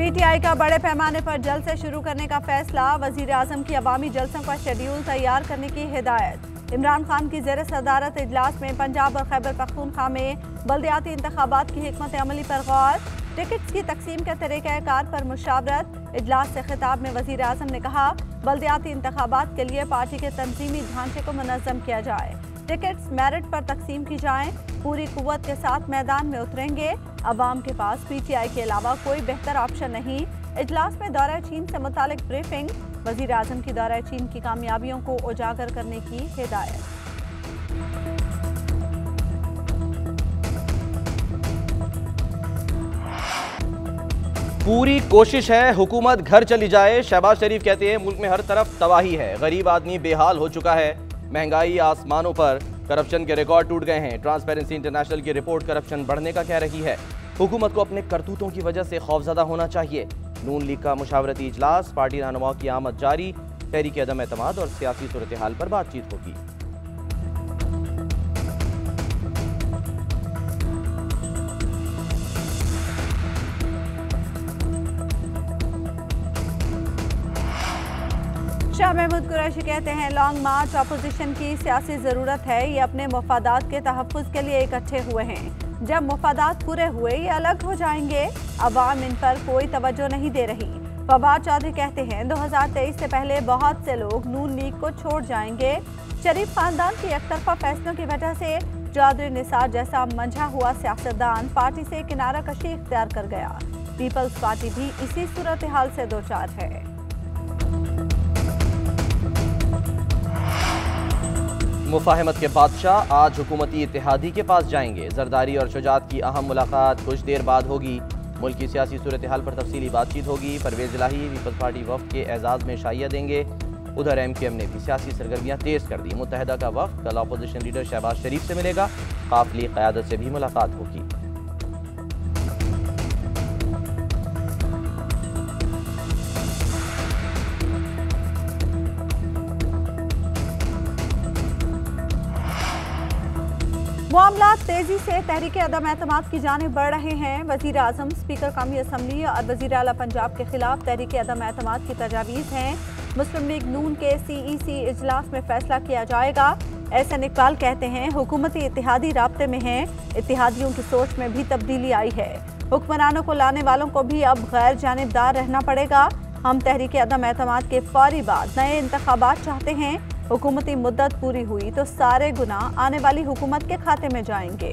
PTI का बड़े पैमाने पर जलसे शुरू करने का फैसला, वजीर आजम की अवामी जलसों का शेड्यूल तैयार करने की हिदायत। इमरान खान की जेर सदारत इजलास में पंजाब और खैबर पख्तूनख्वा में बल्दियाती इंतखाबात की हिकमत अमली पर गौर, टिकट्स की तकसीम के तरीक़ाकार पर मुशावरत। इजलास से खिताब में वजीर आजम ने कहा, बल्दियाती इंतखाबात के लिए पार्टी के तंजीमी ढांचे को मुनज़्ज़म किया जाए, टिकट्स मेरिट पर तकसीम की जाएं, पूरी कुव्वत के साथ मैदान में उतरेंगे। अवाम के पास पीटीआई के अलावा कोई बेहतर ऑप्शन नहीं। इजलास में दौरा चीन से मुतालिक ब्रीफिंग, वजीर आजम की दौरा चीन की कामयाबियों को उजागर करने की हिदायत। पूरी कोशिश है हुकूमत घर चली जाए। शहबाज शरीफ कहते हैं मुल्क में हर तरफ तबाही है, गरीब आदमी बेहाल हो चुका है, महंगाई आसमानों पर, करप्शन के रिकॉर्ड टूट गए हैं। ट्रांसपेरेंसी इंटरनेशनल की रिपोर्ट करप्शन बढ़ने का कह रही है। हुकूमत को अपने करतूतों की वजह से खौफजदा होना चाहिए। नून लीग का मुशावरती इजलास, पार्टी रहनुमाओं की आमद जारी, तहरीक अदम एतमाद और सियासी सूरत हाल पर बातचीत होगी। शाह महमूद कुरैशी कहते हैं, लॉन्ग मार्च अपोजिशन की सियासी ज़रूरत है। ये अपने मफादात के तहफ़्फ़ुज़ के लिए इकट्ठे हुए हैं। जब मफादात पूरे हुए ये अलग हो जाएंगे। अवाम इन पर कोई तवज्जो नहीं दे रही। फवाद चौधरी कहते हैं, 2023 से पहले बहुत से लोग नून लीग को छोड़ जाएंगे। शरीफ खानदान की एकतरफा फैसलों की वजह से चौधरी निसार जैसा मंझा हुआ सियासतदान पार्टी से किनारा कशी इख्तियार कर गया। पीपल्स पार्टी भी इसी सूरत हाल से दो चार है। मुफाहमत के बादशाह आज हुकूमती इत्तेहादी के पास जाएंगे। जरदारी और शुजात की अहम मुलाकात कुछ देर बाद होगी। मुल्क की सियासी सूरत हाल पर तफसीली बातचीत होगी। परवेज इलाही पीपल्स पार्टी वफ़द के एजाज़ में शाइया देंगे। उधर MKM ने भी सियासी सरगर्मियाँ तेज़ कर दी। मुत्तहिदा का वफ़द कल अपोजिशन लीडर शहबाज शरीफ से मिलेगा। काफिली क़यादत से भी मुलाकात होगी। मामला तेजी से तहरीक अदम एतमाद की जानिब बढ़ रहे हैं। वजीर आजम, स्पीकर कौमी असम्बली और वजीर आला पंजाब के खिलाफ तहरीक अदम एतमाद की तजावीज़ हैं। मुस्लिम लीग नून के CEC इजलास में फैसला किया जाएगा। एहसन इकबाल कहते हैं, हुकूमती इत्तेहादी राब्ते में हैं। इत्तेहादियों की सोच में भी तब्दीली आई है। हुक्मरानों को लाने वालों को भी अब गैर जानिबदार रहना पड़ेगा। हम तहरीक अदम एतमाद के फौरी बाद नए इंतखाबात चाहते हैं। हुकूमती मुद्दत पूरी हुई तो सारे गुनाह आने वाली हुकूमत के खाते में जाएंगे।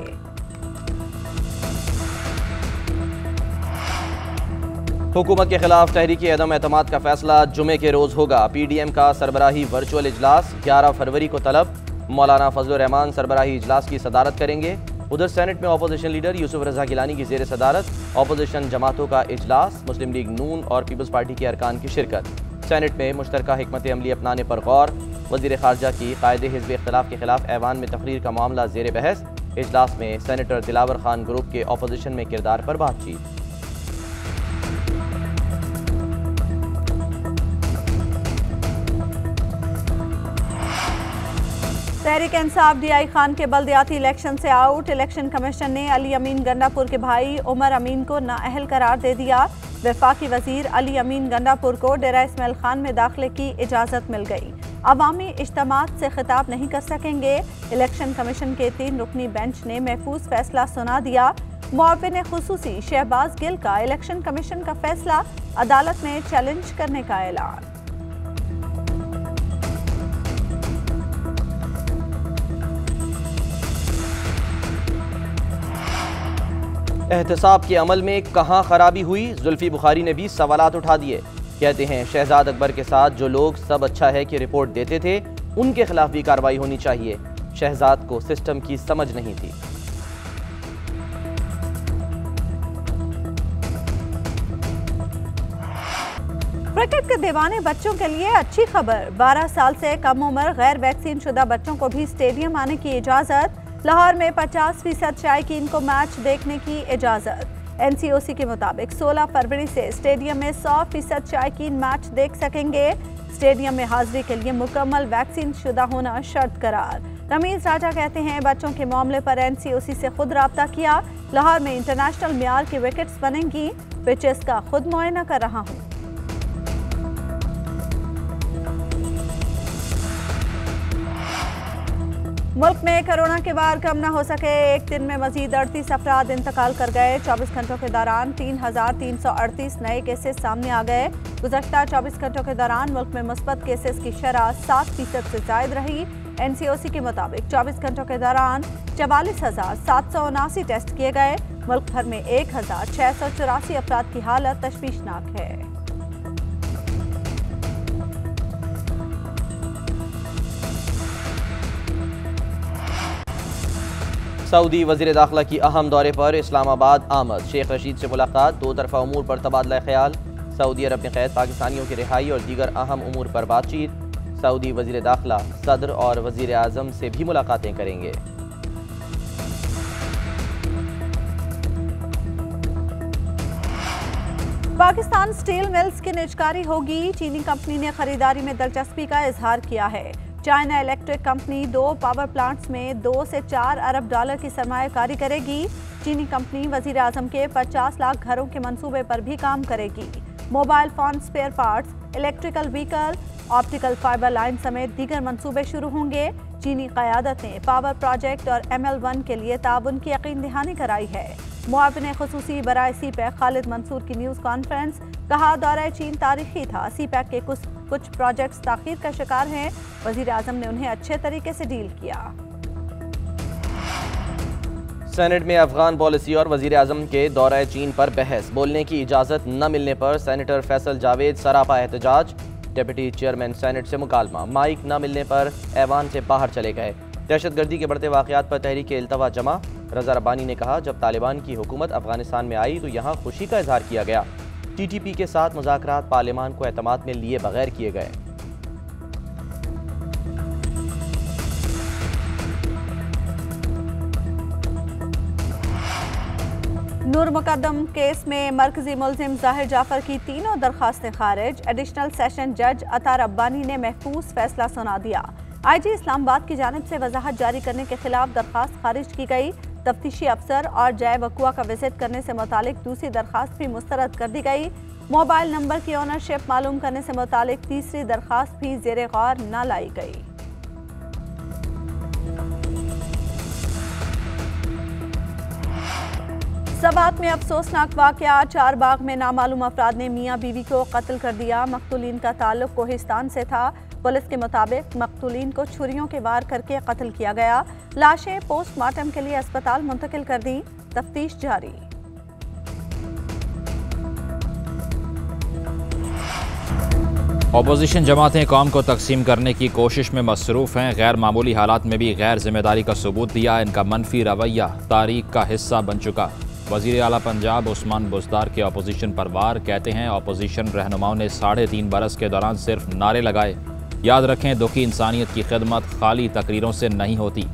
हुकूमत के खिलाफ तहरीक अदम एतमाद का फैसला जुमे के रोज होगा। PDM का सरबराही वर्चुअल इजलास 11 फरवरी को तलब। मौलाना फजलुर रहमान सरबराही इजलास की सदारत करेंगे। उधर सेनेट में अपोजिशन लीडर यूसुफ रजा गिलानी की जेर सदारत अपोजिशन जमातों का इजलास, मुस्लिम लीग नून और पीपल्स पार्टी के अरकान की शिरकत। सेनेट में मुश्तरका हिकमत अमली अपनाने पर गौर। वज़ीर ख़ारजा की कायदे हिज़्ब इख्तिलाफ के खिलाफ ऐवान में तकरीर का मामला ज़ेर बहस। इजलास में सेनेटर दिलावर खान ग्रुप के अपोजिशन में किरदार पर बातचीत। तहरीक इंसाफ DI खान के बल्दियाती इलेक्शन से आउट। इलेक्शन कमीशन ने अली अमीन गंडापुर के भाई उमर अमीन को नाअहल करार दे दिया। वफाकी वजीर अली अमीन गंडापुर को डेरा इस्माइल खान में दाखिले की इजाज़त मिल गई। अवामी इज्तिमात से खिताब नहीं कर सकेंगे। इलेक्शन कमीशन के 3 रुकनी बेंच ने महफूज फैसला सुना दिया। मुआविन खुसूसी शहबाज गिल का इलेक्शन कमीशन का फैसला अदालत में चैलेंज करने का ऐलान। एहतसाब के अमल में कहाँ खराबी हुई, जुल्फी बुखारी ने भी सवालात उठा दिए। कहते हैं, शहजाद अकबर के साथ जो लोग सब अच्छा है कि रिपोर्ट देते थे उनके खिलाफ भी कार्रवाई होनी चाहिए। शहजाद को सिस्टम की समझ नहीं थी। क्रिकेट के दीवाने बच्चों के लिए अच्छी खबर। 12 साल से कम उम्र गैर वैक्सीन शुदा बच्चों को भी स्टेडियम आने की इजाज़त। लाहौर में 50% शायकीन को मैच देखने की इजाज़त। NCOC के मुताबिक 16 फरवरी से स्टेडियम में 100% शायकीन मैच देख सकेंगे। स्टेडियम में हाजिरी के लिए मुकम्मल वैक्सीन शुदा होना शर्त करार। रमीज राजा कहते हैं, बच्चों के मामले पर NCOC से खुद राब्ता किया। लाहौर में इंटरनेशनल मियार की विकेट्स बनेंगी। पिचेस का खुद मुआयना कर रहा हूं। मुल्क में कोरोना के बार कम न हो सके, एक दिन में मजीद 38 अफराद इंतकाल कर गए। 24 घंटों के दौरान 3,338 नए केसेस सामने आ गए। गुज़श्ता 24 घंटों के दौरान मुल्क में मुस्बत केसेस की शरह 7% से जायद रही। NCOC के मुताबिक 24 घंटों के दौरान 44,779 टेस्ट किए गए। मुल्क भर में 1,684 अफराद की हालत तशवीशनाक है। सऊदी वज़ीर दाखिला की अहम दौरे पर इस्लामाबाद आमद, शेख रशीद से मुलाकात, दो तरफा उमूर पर तबादला ख्याल। सऊदी अरब में कैद पाकिस्तानियों की रिहाई और दीगर अहम उमूर पर बातचीत। सऊदी वज़ीर दाखिला सदर और वज़ीर आज़म से भी मुलाकातें करेंगे। पाकिस्तान स्टील मिल्स की निजकारी होगी, चीनी कंपनी ने खरीदारी में दिलचस्पी का इजहार किया है। China electric company 2 power plants में 2 से 4 अरब डॉलर की सरमायाकारी करेगी। चीनी कंपनी वज़ीर आज़म के 50 लाख घरों के मंसूबे पर भी काम करेगी। Mobile phone spare parts, electrical vehicle, optical fibre line समेत दीगर मंसूबे शुरू होंगे। चीनी क़यादत ने पावर प्रोजेक्ट और ML1 के लिए ताउन की यकीन दहानी कराई है। मुआविन खुसूसी बराए CPEC खालिद मंसूर की न्यूज़ कॉन्फ्रेंस, कहा दौरा चीन तारीखी था। CPEC के कुछ प्रोजेक्ट्स ताख़ीर का शिकार हैं। वज़ीर आज़म ने उन्हें अच्छे तरीके से डील किया। सेनेट में अफगान पॉलिसी और वज़ीर आज़म के दौरा चीन पर बहस, बोलने की इजाज़त न मिलने पर सेनेटर फैसल जावेद सरापा एहतजाज। डिप्टी चेयरमैन सेनेट से मुकालमा, माइक न मिलने पर ऐवान से बाहर चले गए। दहशतगर्दी के बढ़ते वाक़यात पर तहरीक इल्तवा जमा। रज़ा रब्बानी ने कहा, जब तालिबान की हुकूमत अफगानिस्तान में आई तो यहाँ खुशी का इजहार किया गया। TTP के साथ मुज़ाकरात पार्लियामान को एतमाद में लिए बगैर किए गए। नूर मुकद्दम केस में मरकजी मुल्जिम ज़ाहिर जाफर की तीनों दरखास्तें खारिज। एडिशनल सेशन जज अता रब्बानी ने महफूज फैसला सुना दिया। IG इस्लामाबाद की जानिब से वजाहत जारी करने के खिलाफ दरखास्त खारिज की गई। तफ्तीशी अफसर और जय वकुआ का विजिट करने से मुतालिक दूसरी दरखास्त भी मुस्तरद कर दी गई। मोबाइल नंबर की ओनरशिप मालूम करने से मुतालिक तीसरी दरखास्त भी ज़ेरे गौर न लाई गई। सबात में अफसोसनाक वाक़या, चारबाग में नामालूम अफराद ने मियाँ बीवी को कत्ल कर दिया। मकतूलीन का ताल्लुक कोहिस्तान से था। पुलिस के मुताबिक मकतूलीन को छुरियों के वार करके कत्ल किया गया। लाशें पोस्टमार्टम के लिए अस्पताल मुंतकिल कर दी। तफ्तीश जारी। अपोजिशन जमातें कौम को तकसीम करने की कोशिश में मसरूफ़ हैं। गैर मामूली हालात में भी गैर जिम्मेदारी का सबूत दिया। इनका मनफी रवैया तारीख का हिस्सा बन चुका। वज़ीर आला पंजाब उस्मान बुज़दार के अपोजिशन पर वार, कहते हैं अपोजिशन रहनुमाओं ने 3.5 बरस के दौरान सिर्फ नारे लगाए। याद रखें, दुखी इंसानियत की खिदमत खाली तकरीरों से नहीं होती।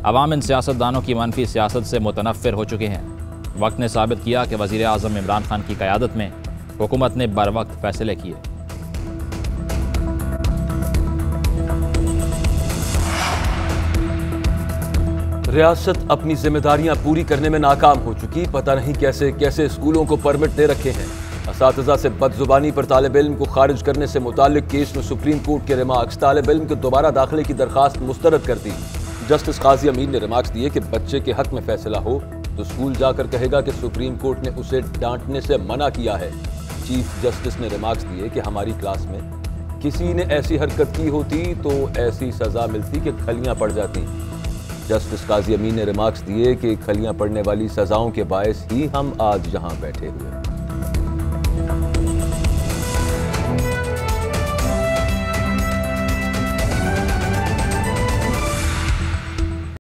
अवाम इन सियासतदानों की मनफी सियासत से मुतनफ़िर हो चुके हैं। वक्त ने साबित किया कि वज़ीर आज़म इमरान खान की क़यादत में हुकूमत ने बर वक्त फ़ैसले किए। रियासत अपनी जिम्मेदारियां पूरी करने में नाकाम हो चुकी। पता नहीं कैसे कैसे स्कूलों को परमिट दे रखे हैं। असातिज़ा से बदजुबानी पर तालिब इल्म को खारिज करने से मुताल्लिक केस में सुप्रीम कोर्ट के रिमार्क्स, तालिब इल्म के दोबारा दाखिले की दरखास्त मुस्तरद कर दी। जस्टिस काजी अमीन ने रिमार्क्स दिए कि बच्चे के हक में फैसला हो तो स्कूल जाकर कहेगा कि सुप्रीम कोर्ट ने उसे डांटने से मना किया है। चीफ जस्टिस ने रिमार्क्स दिए कि हमारी क्लास में किसी ने ऐसी हरकत की होती तो ऐसी सजा मिलती कि खलियां पड़ जाती। जस्टिस काजी अमीन ने रिमार्क्स दिए कि खलियां पड़ने वाली सजाओं के बायस ही हम आज यहाँ बैठे हुए हैं।